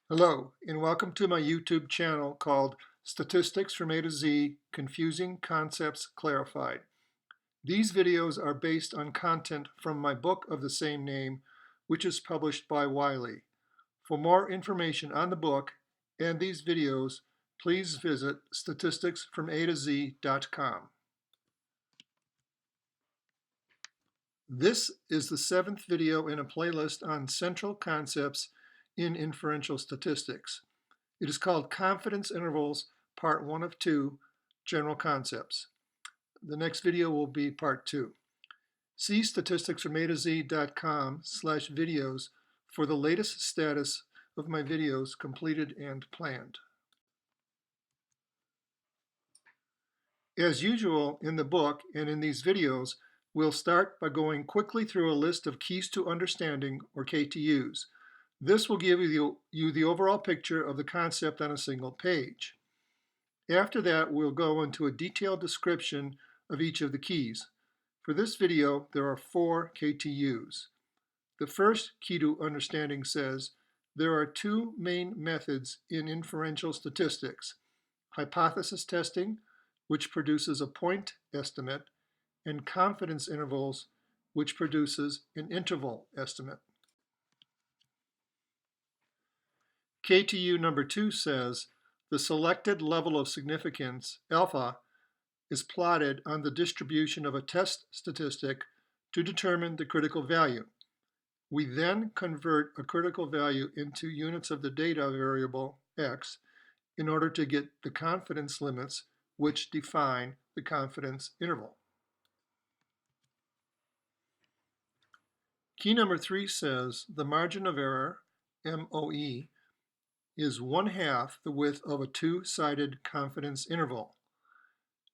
Hello, and welcome to my YouTube channel called Statistics from A to Z, Confusing Concepts Clarified. These videos are based on content from my book of the same name, which is published by Wiley. For more information on the book and these videos, please visit statisticsfromatoz.com. This is the 7th video in a playlist on central concepts in inferential statistics. It is called Confidence Intervals, Part 1 of 2, General Concepts. The next video will be Part 2. See statisticsfromatoz.com/videos for the latest status of my videos completed and planned. As usual in the book and in these videos, we'll start by going quickly through a list of keys to understanding, or KTUs. This will give you the overall picture of the concept on a single page. After that, we'll go into a detailed description of each of the keys. For this video, there are 4 KTUs. The first key to understanding says there are 2 main methods in inferential statistics: hypothesis testing, which produces a point estimate, and confidence intervals, which produces an interval estimate. KTU number 2 says the selected level of significance, alpha, is plotted on the distribution of a test statistic to determine the critical value. We then convert a critical value into units of the data variable x in order to get the confidence limits, which define the confidence interval. Key number 3 says the margin of error, MOE, is 1/2 the width of a two-sided confidence interval.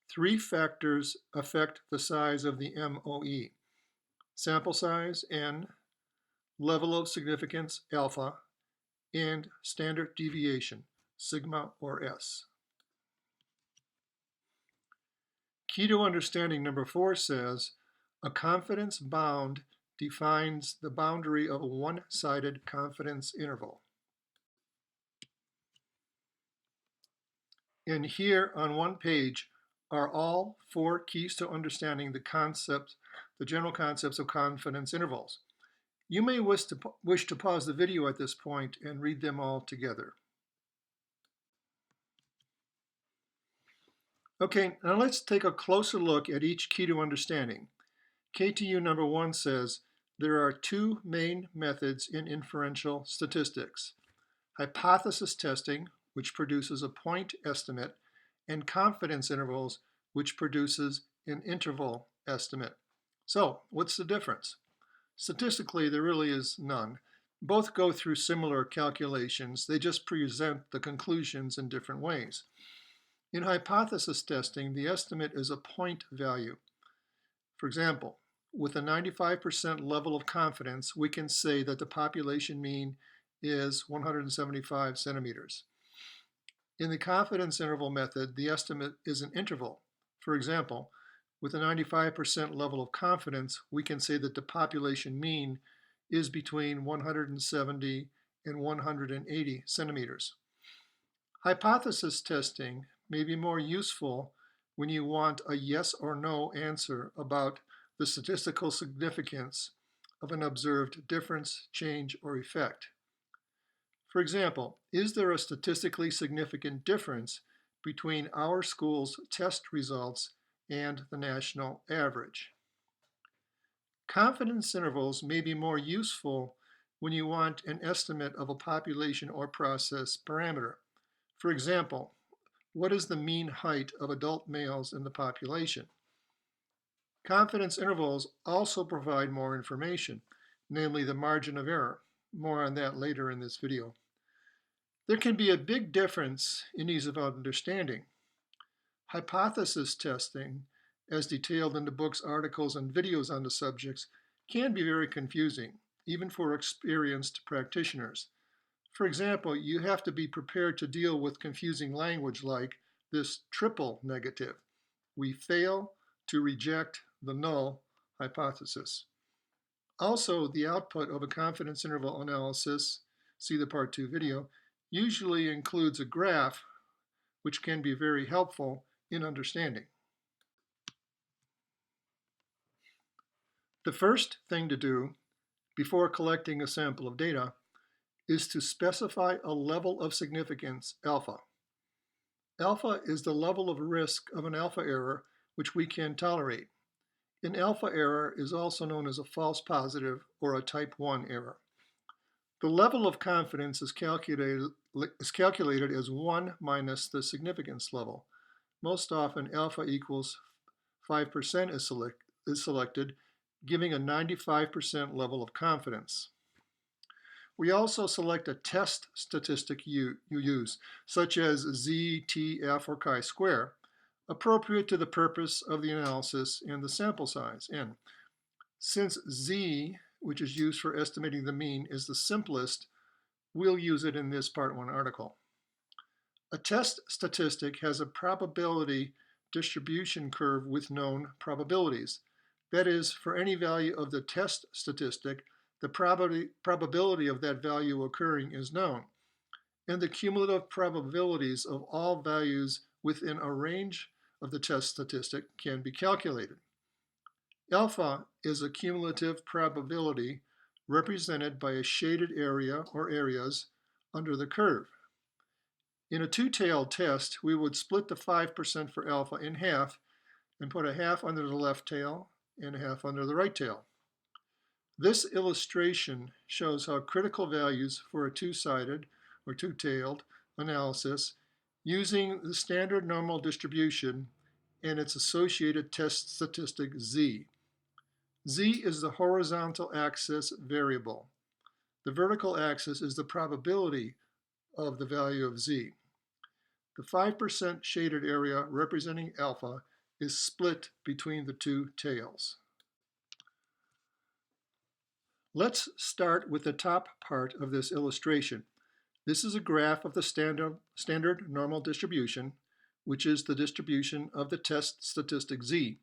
3 factors affect the size of the MOE: sample size, n, level of significance, alpha, and standard deviation, sigma or s. Key to understanding number 4 says a confidence bound defines the boundary of a one-sided confidence interval. And here on one page are all 4 keys to understanding the general concepts of confidence intervals. You may wish to pause the video at this point and read them all together. Okay, now let's take a closer look at each key to understanding. KTU number 1 says there are 2 main methods in inferential statistics: hypothesis testing, which produces a point estimate, and confidence intervals, which produces an interval estimate. So, what's the difference? Statistically, there really is none. Both go through similar calculations. They just present the conclusions in different ways. In hypothesis testing, the estimate is a point value. For example, with a 95% level of confidence, we can say that the population mean is 175 centimeters. In the confidence interval method, the estimate is an interval. For example, with a 95% level of confidence, we can say that the population mean is between 170 and 180 centimeters. Hypothesis testing may be more useful when you want a yes or no answer about the statistical significance of an observed difference, change, or effect. For example, is there a statistically significant difference between our school's test results and the national average? Confidence intervals may be more useful when you want an estimate of a population or process parameter. For example, what is the mean height of adult males in the population? Confidence intervals also provide more information, namely the margin of error. More on that later in this video. There can be a big difference in ease of understanding. Hypothesis testing, as detailed in the books, articles, and videos on the subjects, can be very confusing, even for experienced practitioners. For example, you have to be prepared to deal with confusing language like this triple negative: we fail to reject the null hypothesis. Also, the output of a confidence interval analysis, see the Part 2 video, usually includes a graph, which can be very helpful in understanding. The first thing to do before collecting a sample of data is to specify a level of significance, alpha. Alpha is the level of risk of an alpha error which we can tolerate. An alpha error is also known as a false positive or a type 1 error. The level of confidence is calculated as 1 minus the significance level. Most often, alpha equals 5% is selected, giving a 95% level of confidence. We also select a test statistic you use, such as z, t, f, or chi-square, appropriate to the purpose of the analysis and the sample size, n. Since z, which is used for estimating the mean, is the simplest, we'll use it in this Part 1 article. A test statistic has a probability distribution curve with known probabilities. That is, for any value of the test statistic, the probability of that value occurring is known, and the cumulative probabilities of all values within a range of the test statistic can be calculated. Alpha is a cumulative probability represented by a shaded area or areas under the curve. In a two-tailed test, we would split the 5% for alpha in half and put a half under the left tail and a half under the right tail. This illustration shows how critical values for a two-sided or two-tailed analysis using the standard normal distribution and its associated test statistic z. Z is the horizontal axis variable. The vertical axis is the probability of the value of z. The 5% shaded area representing alpha is split between the two tails. Let's start with the top part of this illustration. This is a graph of the standard normal distribution, which is the distribution of the test statistic z.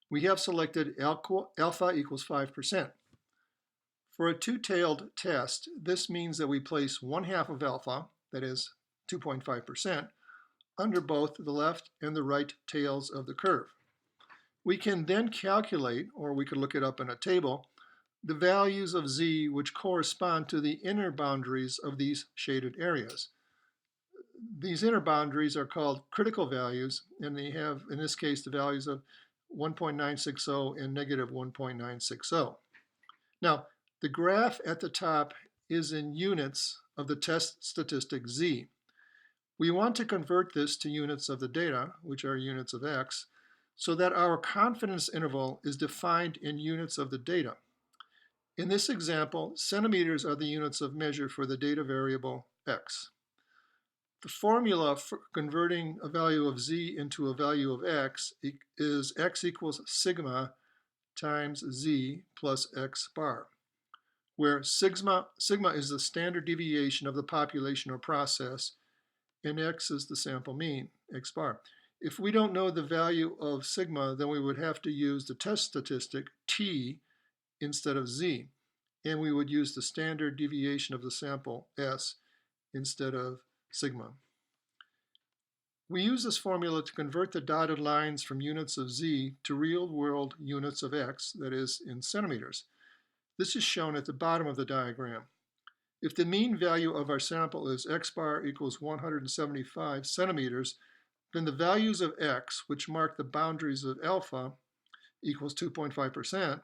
We have selected alpha equals 5%. For a two-tailed test, this means that we place 1/2 of alpha, that is 2.5%, under both the left and the right tails of the curve. We can then calculate, or we could look it up in a table, the values of z which correspond to the inner boundaries of these shaded areas. These inner boundaries are called critical values, and they have, in this case, the values of 1.960 and negative 1.960. Now, the graph at the top is in units of the test statistic z. We want to convert this to units of the data, which are units of x, so that our confidence interval is defined in units of the data. In this example, centimeters are the units of measure for the data variable x. The formula for converting a value of z into a value of x is x equals sigma times z plus x bar, where sigma is the standard deviation of the population or process, and x is the sample mean, x bar. If we don't know the value of sigma, then we would have to use the test statistic t instead of z, and we would use the standard deviation of the sample s instead of sigma. We use this formula to convert the dotted lines from units of z to real-world units of x, that is, in centimeters. This is shown at the bottom of the diagram. If the mean value of our sample is x bar equals 175 centimeters, then the values of x, which mark the boundaries of alpha, equals 2.5%,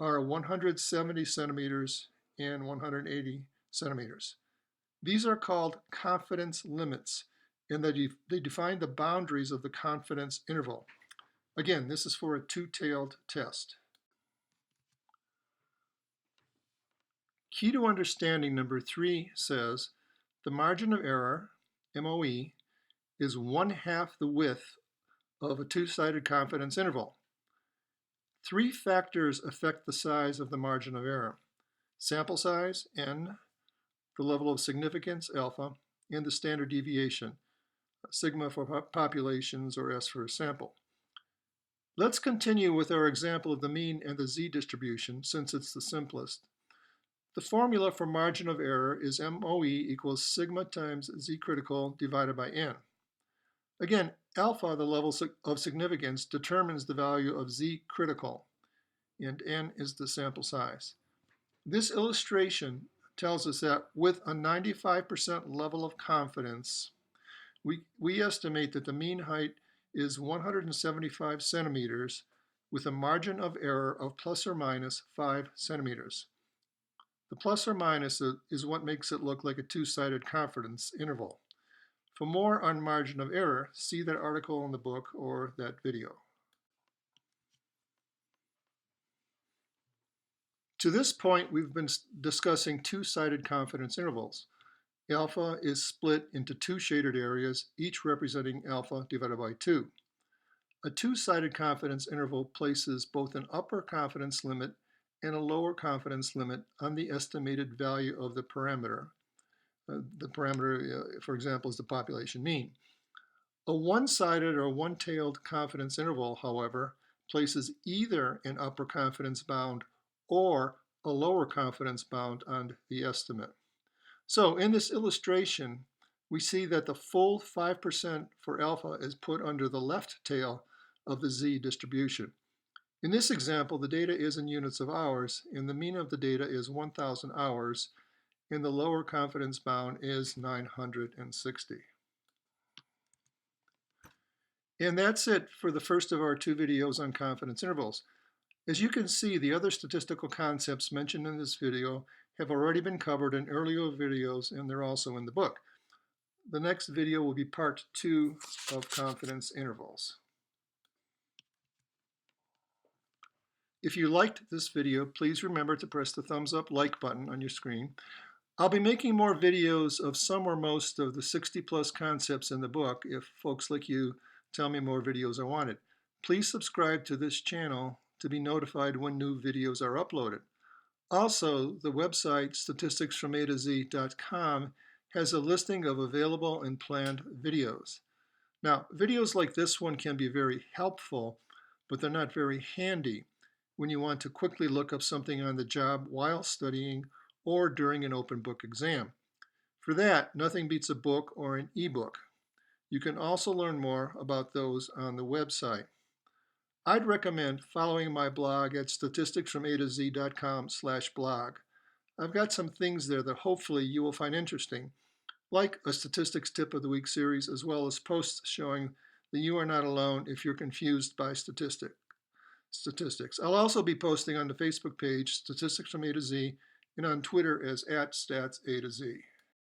are 170 centimeters and 180 centimeters. These are called confidence limits, and they define the boundaries of the confidence interval. Again, this is for a two-tailed test. Key to understanding number 3 says the margin of error, MOE, is 1/2 the width of a two-sided confidence interval. 3 factors affect the size of the margin of error: sample size, n, the level of significance, alpha, and the standard deviation, sigma for populations or s for a sample. Let's continue with our example of the mean and the z distribution since it's the simplest. The formula for margin of error is MOE equals sigma times Z critical divided by N. Again, alpha, the level of significance, determines the value of Z critical, and N is the sample size. This illustration tells us that with a 95% level of confidence, we estimate that the mean height is 175 centimeters with a margin of error of plus or minus 5 centimeters. The plus or minus is what makes it look like a two-sided confidence interval. For more on margin of error, see that article in the book or that video. To this point, we've been discussing two-sided confidence intervals. Alpha is split into two shaded areas, each representing alpha divided by 2. A two-sided confidence interval places both an upper confidence limit and a lower confidence limit on the estimated value of the parameter. The parameter, for example, is the population mean. A one-sided or one-tailed confidence interval, however, places either an upper confidence bound or a lower confidence bound on the estimate. So in this illustration, we see that the full 5% for alpha is put under the left tail of the Z distribution. In this example, the data is in units of hours, and the mean of the data is 1,000 hours, and the lower confidence bound is 960. And that's it for the first of our two videos on confidence intervals. As you can see, the other statistical concepts mentioned in this video have already been covered in earlier videos, and they're also in the book. The next video will be part 2 of confidence intervals. If you liked this video, please remember to press the thumbs up like button on your screen. I'll be making more videos of some or most of the 60+ concepts in the book if folks like you tell me more videos are wanted. Please subscribe to this channel to be notified when new videos are uploaded. Also, the website statisticsfromatoz.com has a listing of available and planned videos. Now, videos like this one can be very helpful, but they're not very handy when you want to quickly look up something on the job while studying or during an open book exam. For that, nothing beats a book or an ebook. You can also learn more about those on the website. I'd recommend following my blog at statisticsfromatoz.com/blog. I've got some things there that hopefully you will find interesting, like a statistics tip of the week series, as well as posts showing that you are not alone if you're confused by statistics. I'll also be posting on the Facebook page, Statistics from A to Z, and on Twitter as @StatsA to Z.